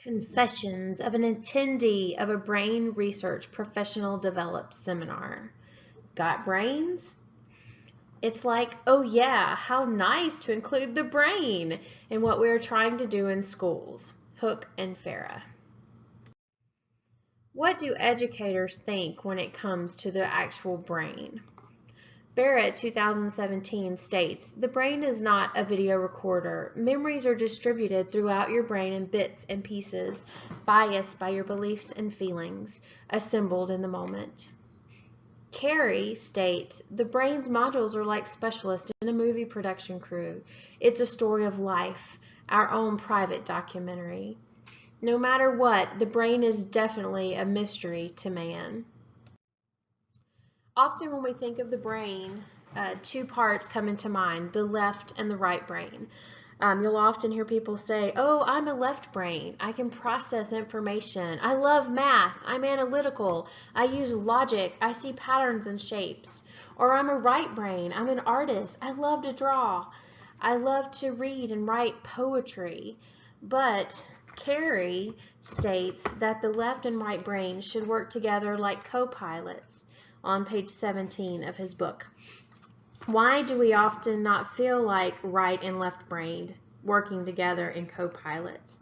Confessions of an attendee of a brain research professional developed seminar. Got brains? It's like, oh yeah, how nice to include the brain in what we're trying to do in schools. Hook and Farah. What do educators think when it comes to the actual brain? Barrett, 2017, states, the brain is not a video recorder. Memories are distributed throughout your brain in bits and pieces, biased by your beliefs and feelings, assembled in the moment. Carey states, the brain's modules are like specialists in a movie production crew. It's a story of life, our own private documentary. No matter what, the brain is definitely a mystery to man. Often when we think of the brain, two parts come into mind, the left and the right brain. You'll often hear people say, oh, I'm a left brain. I can process information. I love math. I'm analytical. I use logic. I see patterns and shapes. Or I'm a right brain. I'm an artist. I love to draw. I love to read and write poetry. But Carey states that the left and right brain should work together like co-pilots on page 17 of his book. Why do we often not feel like right and left brain working together in co-pilots?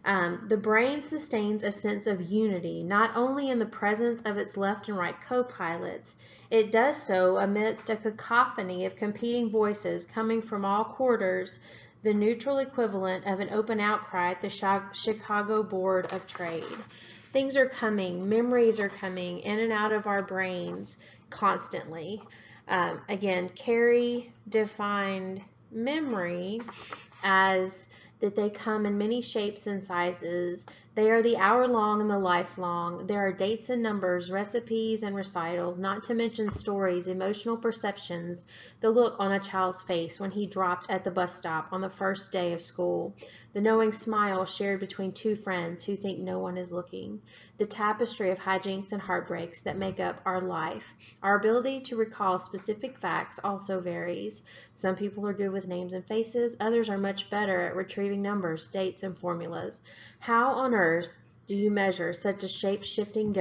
The brain sustains a sense of unity, not only in the presence of its left and right co-pilots, it does so amidst a cacophony of competing voices coming from all quarters, the neutral equivalent of an open outcry at the Chicago Board of Trade. Things are coming, memories are coming in and out of our brains constantly. Again, Carey defined memory as that they come in many shapes and sizes. They are the hour-long and the lifelong. There are dates and numbers, recipes and recitals, not to mention stories, emotional perceptions, the look on a child's face when he dropped at the bus stop on the first day of school, the knowing smile shared between two friends who think no one is looking, the tapestry of hijinks and heartbreaks that make up our life. Our ability to recall specific facts also varies. Some people are good with names and faces, others are much better at retrieving numbers, dates, and formulas. How on earth do you measure such a shape-shifting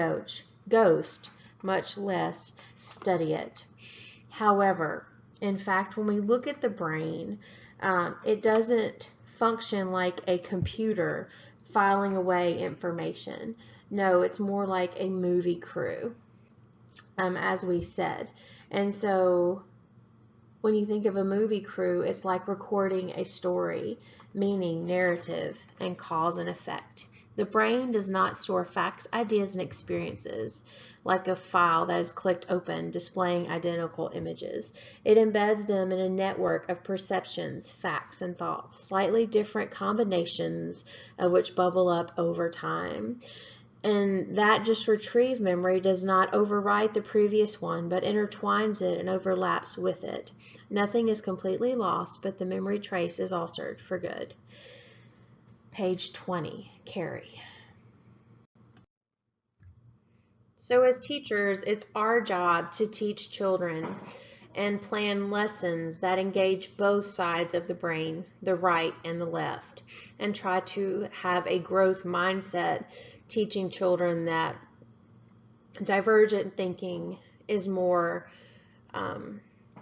ghost, much less study it? However, in fact, when we look at the brain, it doesn't function like a computer filing away information. No, it's more like a movie crew, as we said. And so when you think of a movie crew, it's like recording a story, meaning narrative and cause and effect. The brain does not store facts, ideas, and experiences like a file that is clicked open displaying identical images. It embeds them in a network of perceptions, facts, and thoughts, slightly different combinations of which bubble up over time. And that just retrieved memory does not overwrite the previous one, but intertwines it and overlaps with it. Nothing is completely lost, but the memory trace is altered for good. Page 20, Carey. So as teachers, it's our job to teach children and plan lessons that engage both sides of the brain, the right and the left, and try to have a growth mindset, teaching children that divergent thinking is more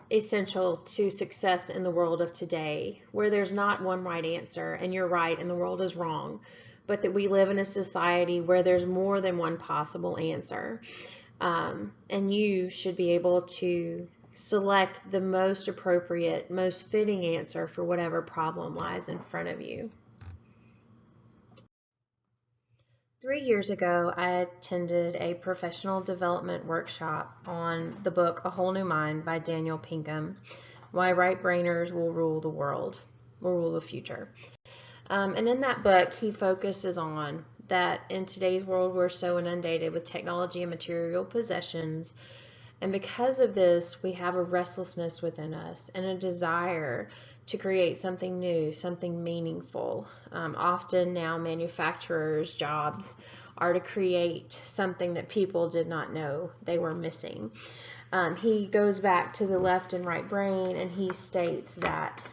essential to success in the world of today, where there's not one right answer and you're right and the world is wrong, but that we live in a society where there's more than one possible answer. And you should be able to select the most appropriate, most fitting answer for whatever problem lies in front of you. 3 years ago, I attended a professional development workshop on the book A Whole New Mind by Daniel Pinkham, Why Right-Brainers Will Rule the World, will rule the future. And in that book, he focuses on that in today's world, we're so inundated with technology and material possessions. And because of this, we have a restlessness within us and a desire to create something new, something meaningful. Often now manufacturers' jobs are to create something that people did not know they were missing. He goes back to the left and right brain, and he states that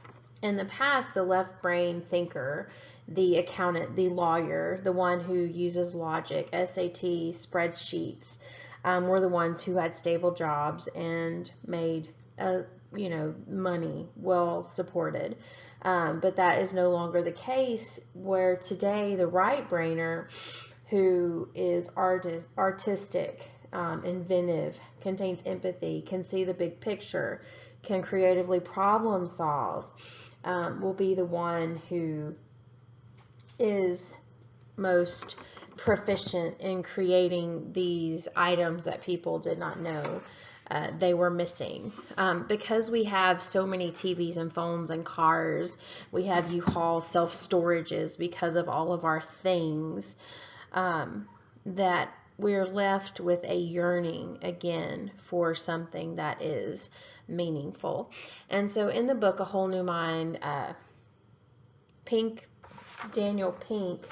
in the past, the left brain thinker the accountant, the lawyer, the one who uses logic, SAT, spreadsheets, were the ones who had stable jobs and made money, well supported. But that is no longer the case, where today the right brainer, who is artistic, inventive, contains empathy, can see the big picture, can creatively problem solve, will be the one who is most proficient in creating these items that people did not know they were missing. Because we have so many TVs and phones and cars, we have U-Haul self-storages because of all of our things, that we're left with a yearning again for something that is meaningful. And so in the book A Whole New Mind, Daniel Pink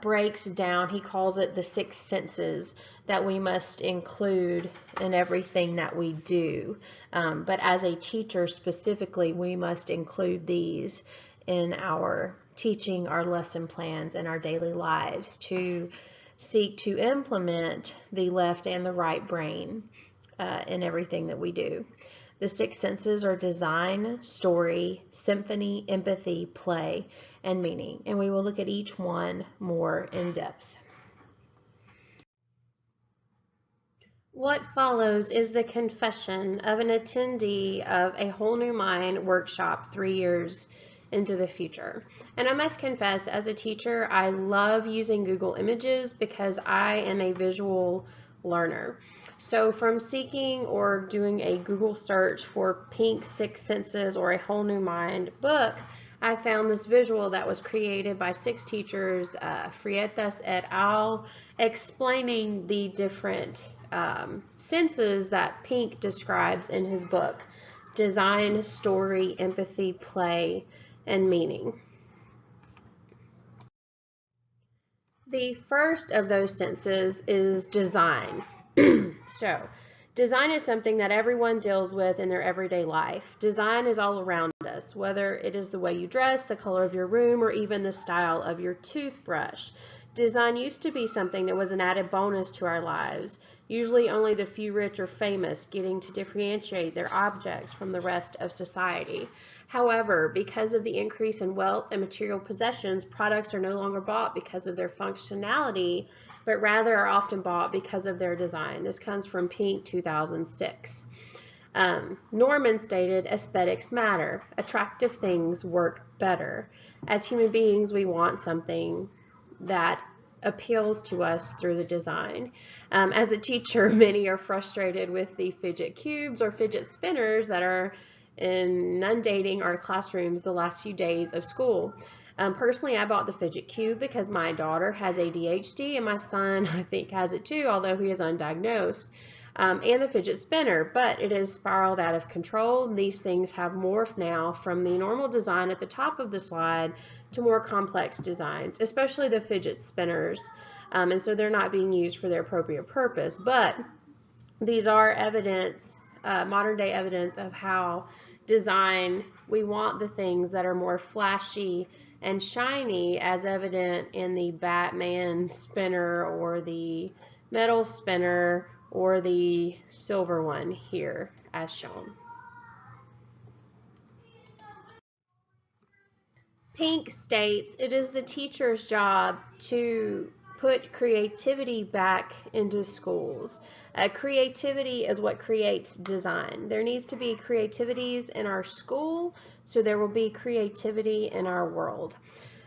breaks down, he calls it the 6 senses that we must include in everything that we do. But as a teacher specifically, we must include these in our teaching, our lesson plans, and our daily lives to seek to implement the left and the right brain in everything that we do. The 6 senses are design, story, symphony, empathy, play, and meaning. And we will look at each one more in depth. What follows is the confession of an attendee of A Whole New Mind workshop 3 years into the future. And I must confess, as a teacher, I love using Google Images because I am a visual learner. So from seeking or doing a Google search for Pink's 6 Senses or A Whole New Mind book, I found this visual that was created by 6 teachers, Frietas et al., explaining the different senses that Pink describes in his book: design, story, empathy, play, and meaning. The first of those senses is design. So, design is something that everyone deals with in their everyday life. Design is all around us, whether it is the way you dress, the color of your room, or even the style of your toothbrush. Design used to be something that was an added bonus to our lives, usually only the few rich or famous getting to differentiate their objects from the rest of society. However, because of the increase in wealth and material possessions, products are no longer bought because of their functionality, but rather are often bought because of their design. This comes from Pink 2006. Norman stated, aesthetics matter. Attractive things work better. As human beings, we want something that appeals to us through the design. As a teacher, many are frustrated with the fidget cubes or fidget spinners that are inundating our classrooms the last few days of school. Personally, I bought the fidget cube because my daughter has ADHD and my son, I think, has it too, although he is undiagnosed, and the fidget spinner, but it has spiraled out of control. These things have morphed now from the normal design at the top of the slide to more complex designs, especially the fidget spinners, and so they're not being used for their appropriate purpose, but these are evidence, modern day evidence of how design, we want the things that are more flashy and shiny, as evident in the Batman spinner or the metal spinner or the silver one here as shown. Pink states it is the teacher's job to put creativity back into schools. Creativity is what creates design. There needs to be creativities in our school, so there will be creativity in our world.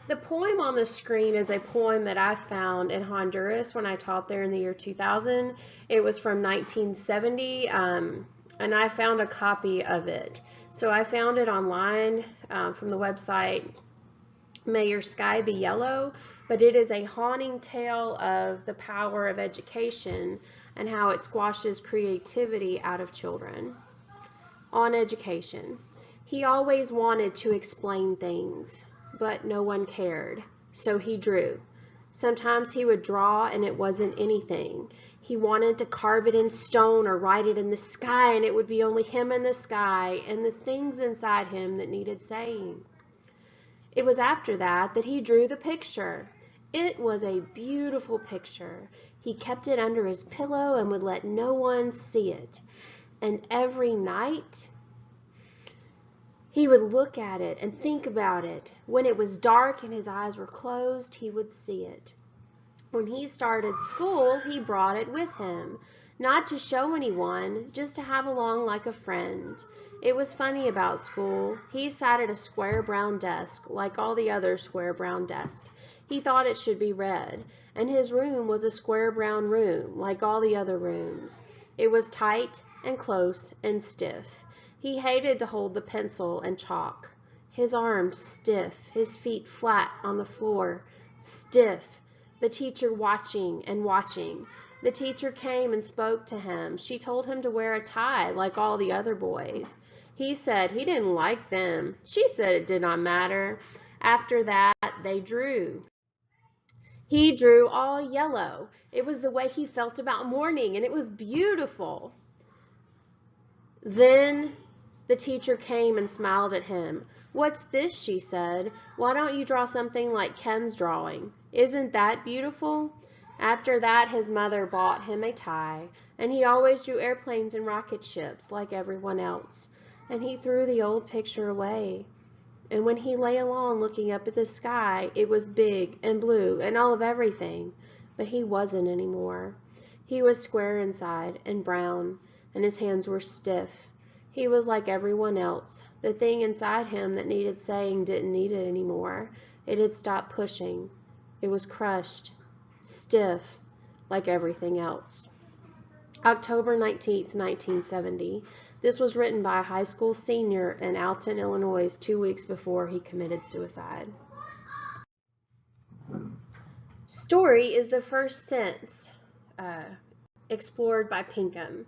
The poem on the screen is a poem that I found in Honduras when I taught there in the year 2000. It was from 1970, and I found a copy of it. So I found it online from the website May Your Sky Be Yellow, but it is a haunting tale of the power of education and how it squashes creativity out of children. On education. He always wanted to explain things, but no one cared, so he drew. Sometimes he would draw and it wasn't anything. He wanted to carve it in stone or write it in the sky, and it would be only him and the sky and the things inside him that needed saying. It was after that that he drew the picture. It was a beautiful picture. He kept it under his pillow and would let no one see it. And every night, he would look at it and think about it. When it was dark and his eyes were closed, he would see it. When he started school, he brought it with him, not to show anyone, just to have along like a friend. It was funny about school. He sat at a square brown desk, like all the other square brown desks. He thought it should be red, and his room was a square brown room, like all the other rooms. It was tight and close and stiff. He hated to hold the pencil and chalk. His arms stiff, his feet flat on the floor, stiff. The teacher watching and watching. The teacher came and spoke to him. She told him to wear a tie like all the other boys. He said he didn't like them. She said it did not matter. After that, they drew. He drew all yellow. It was the way he felt about morning, and it was beautiful. Then the teacher came and smiled at him. "What's this?" she said. "Why don't you draw something like Ken's drawing? Isn't that beautiful?" After that, his mother bought him a tie, and he always drew airplanes and rocket ships like everyone else. And he threw the old picture away. And when he lay alone looking up at the sky, it was big and blue and all of everything, but he wasn't anymore. He was square inside and brown, and his hands were stiff. He was like everyone else. The thing inside him that needed saying didn't need it anymore. It had stopped pushing. It was crushed, stiff, like everything else. October 19th, 1970. This was written by a high school senior in Alton, Illinois, 2 weeks before he committed suicide. Story is the first sense explored by Pinkham.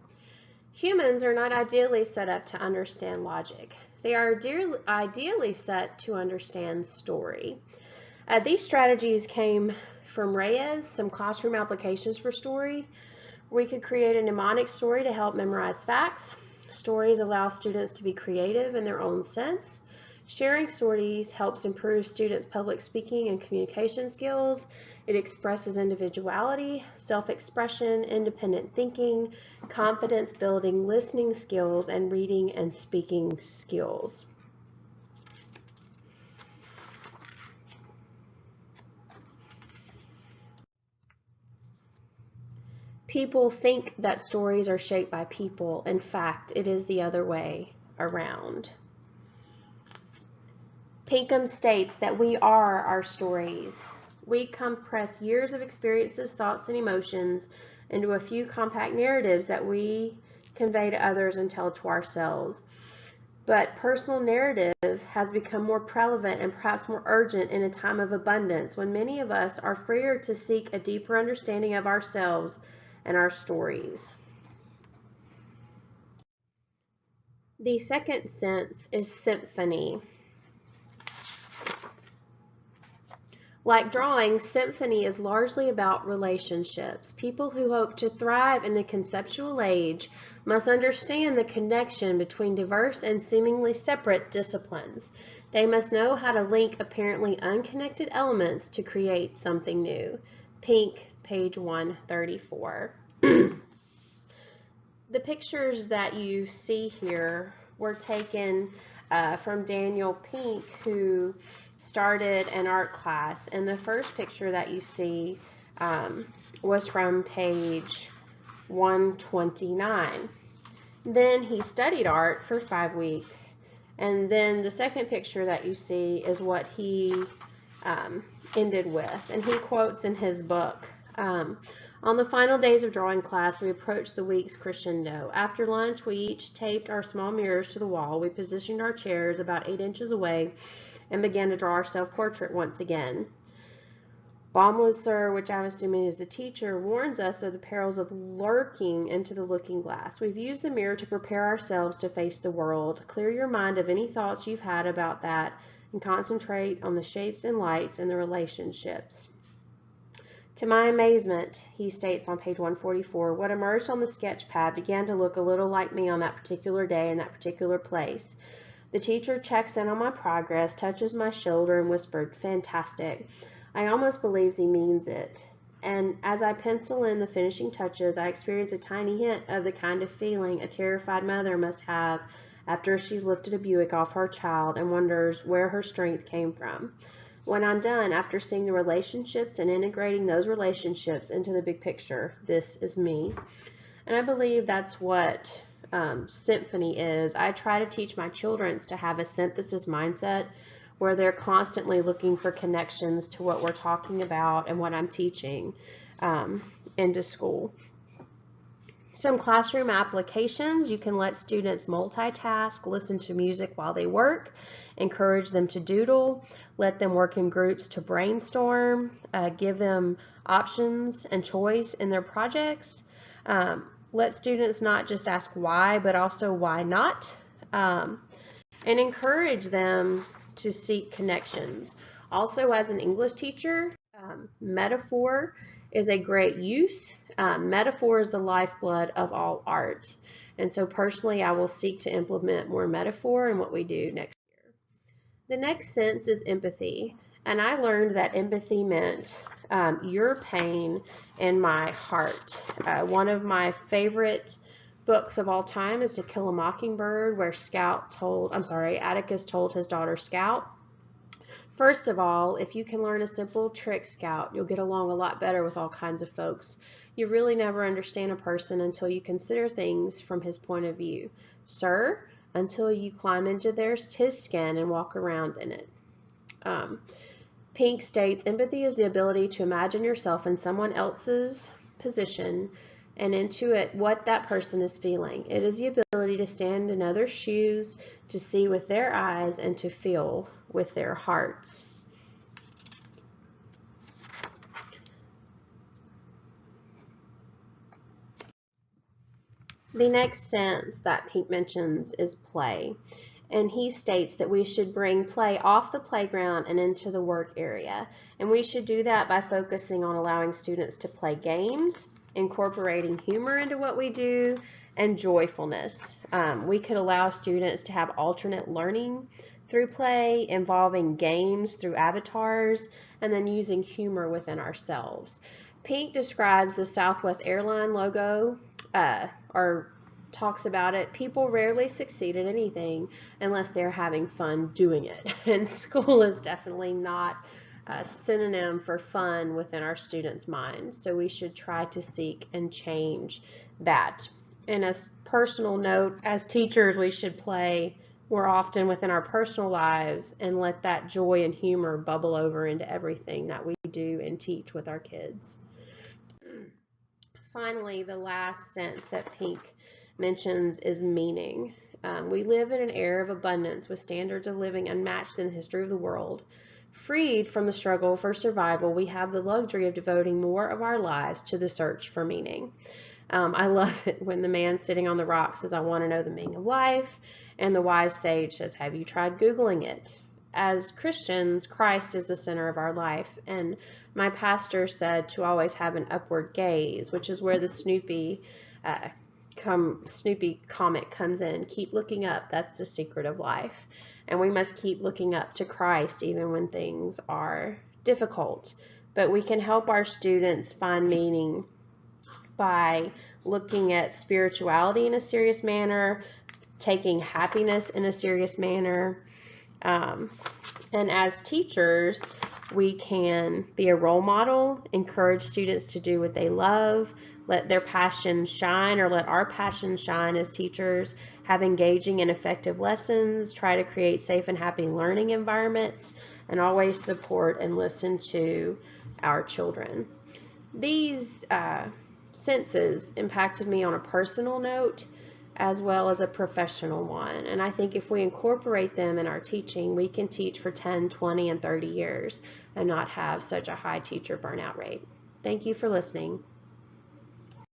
Humans are not ideally set up to understand logic. They are ideally set to understand story. These strategies came from Reyes, some classroom applications for story. We could create a mnemonic story to help memorize facts. Stories allow students to be creative in their own sense. Sharing stories helps improve students' public speaking and communication skills. It expresses individuality, self-expression, independent thinking, confidence building, listening skills, and reading and speaking skills. People think that stories are shaped by people. In fact, it is the other way around. Pinkham states that we are our stories. We compress years of experiences, thoughts, and emotions into a few compact narratives that we convey to others and tell to ourselves. But personal narrative has become more prevalent and perhaps more urgent in a time of abundance when many of us are freer to seek a deeper understanding of ourselves and our stories. The second sense is symphony. Like drawing, symphony is largely about relationships. People who hope to thrive in the conceptual age must understand the connection between diverse and seemingly separate disciplines. They must know how to link apparently unconnected elements to create something new. Pink, page 134. The pictures that you see here were taken from Daniel Pink, who started an art class, and the first picture that you see was from page 129. Then he studied art for 5 weeks, and then the second picture that you see is what he ended with, and he quotes in his book, "On the final days of drawing class, we approached the week's crescendo. After lunch, we each taped our small mirrors to the wall. We positioned our chairs about 8 inches away and began to draw our self-portrait once again. Baumlisser, which I'm assuming is the teacher, warns us of the perils of lurking into the looking glass. We've used the mirror to prepare ourselves to face the world. Clear your mind of any thoughts you've had about that and concentrate on the shapes and lights and the relationships." To my amazement, he states on page 144, what emerged on the sketch pad began to look a little like me on that particular day in that particular place. The teacher checks in on my progress, touches my shoulder, and whispered, "Fantastic." I almost believes he means it. And as I pencil in the finishing touches, I experience a tiny hint of the kind of feeling a terrified mother must have after she's lifted a Buick off her child and wonders where her strength came from. When I'm done, after seeing the relationships and integrating those relationships into the big picture, this is me. And I believe that's what symphony is. I try to teach my children to have a synthesis mindset where they're constantly looking for connections to what we're talking about and what I'm teaching into school. Some classroom applications: you can let students multitask, listen to music while they work, encourage them to doodle, let them work in groups to brainstorm, give them options and choice in their projects. Let students not just ask why, but also why not, and encourage them to seek connections. Also, as an English teacher, metaphor is a great use. Metaphor is the lifeblood of all art. And so personally, I will seek to implement more metaphor in what we do next year. The next sense is empathy. And I learned that empathy meant your pain in my heart. One of my favorite books of all time is To Kill a Mockingbird, where Atticus told his daughter Scout, "First of all, if you can learn a simple trick, Scout, you'll get along a lot better with all kinds of folks. You really never understand a person until you consider things from his point of view. Sir, until you climb into his skin and walk around in it." Pink states, "Empathy is the ability to imagine yourself in someone else's position and intuit what that person is feeling. It is the ability to stand in others' shoes, to see with their eyes, and to feel with their hearts." The next sense that Pink mentions is play. And he states that we should bring play off the playground and into the work area. And we should do that by focusing on allowing students to play games, incorporating humor into what we do, and joyfulness. We could allow students to have alternate learning through play, involving games through avatars, and then using humor within ourselves. Pink describes the Southwest Airline logo, or talks about it. People rarely succeed at anything unless they're having fun doing it. And school is definitely not a synonym for fun within our students' minds. So we should try to seek and change that. And as personal note, as teachers, we should play more often within our personal lives and let that joy and humor bubble over into everything that we do and teach with our kids. Finally, the last sense that Pink mentions is meaning. We live in an era of abundance with standards of living unmatched in the history of the world. Freed from the struggle for survival, we have the luxury of devoting more of our lives to the search for meaning. I love it when the man sitting on the rock says, "I want to know the meaning of life," and the wise sage says, "Have you tried Googling it?" As Christians, Christ is the center of our life, and my pastor said to always have an upward gaze, which is where the Snoopy comic comes in. Keep looking up. That's the secret of life. And we must keep looking up to Christ even when things are difficult. But we can help our students find meaning by looking at spirituality in a serious manner, taking happiness in a serious manner. And as teachers, we can be a role model, encourage students to do what they love, let their passion shine, or let our passion shine as teachers, have engaging and effective lessons, try to create safe and happy learning environments, and always support and listen to our children. These senses impacted me on a personal note as well as a professional one. And I think if we incorporate them in our teaching, we can teach for 10, 20, and 30 years and not have such a high teacher burnout rate. Thank you for listening.